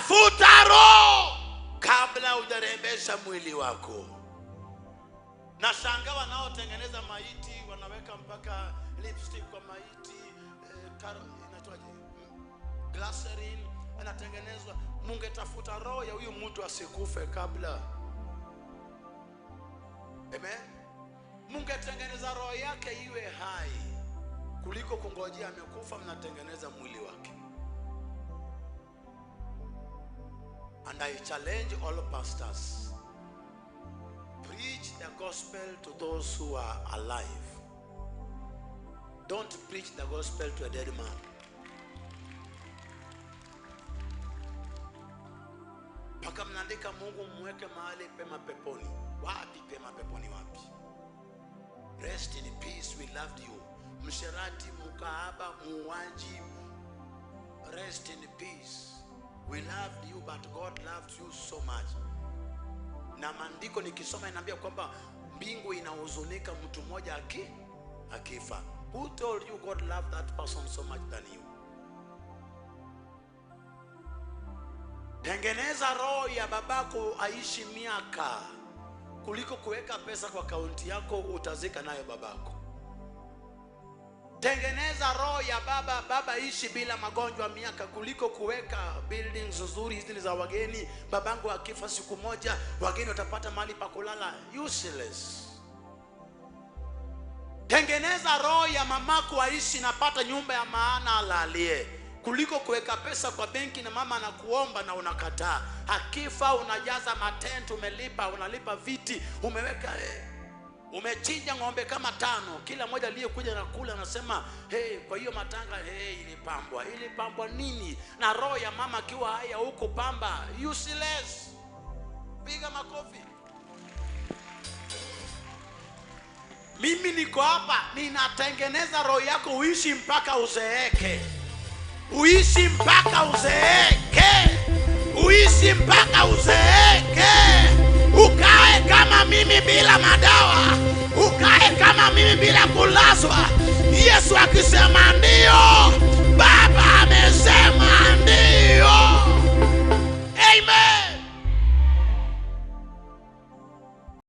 tafuta roho kabla hujarembesha mwili wako. Na shanga wanaotengeneza maiti wanaweka mpaka lipstick kwa maiti, inaitwaje, glycerin anatengenezwa. Mungetafuta roho ya huyu mtu asikufe kabla. Amen. Mungetengeneza roho yake iwe hai kuliko kungojea amekufa mnatengeneza mwili wake. And I challenge all pastors, preach the gospel to those who are alive. Don't preach the gospel to a dead man. Paka mnaandika Mungu mweke mahali pema peponi. Wapi pema peponi wapi? Rest in peace, we loved you. Msherati, mukahaba, muuaji, rest in peace. We loved you, but God loved you so much. Na maandiko nikisoma inaambia kwamba mbingu inahuzunika mtu mmoja akifa. Who told you God loved that person so much than you? Tengeneza roho ya babako aishi miaka kuliko kuweka pesa kwa akaunti yako utazika nayo babako. Tengeneza roho ya baba ishi bila magonjwa miaka kuliko kuweka buildings nzuri hizi za wageni. Babangu akifa siku moja wageni watapata mahali pa kulala. Useless. Tengeneza roho ya mamako aishi napata nyumba ya maana alalie kuliko kuweka pesa kwa benki na mama anakuomba na unakataa. Akifa unajaza matenti, umelipa, unalipa viti, umeweka umechinja ng'ombe kama 5. Kila mmoja aliyekuja na kula anasema, "Hey, kwa hiyo matanga ilipambwa nini?" Na roho ya mama akiwa haya huko pamba, useless. Piga makofi. Mimi niko hapa ninatengeneza roho yako uishi mpaka uzeeke. Uishi mpaka uzeeke. Uishi mpaka uzeeke. Ukae kama mimi bila madawa. Ukae kama mimi bila kulazwa. Yesu akisema ndio, Baba amesema ndio.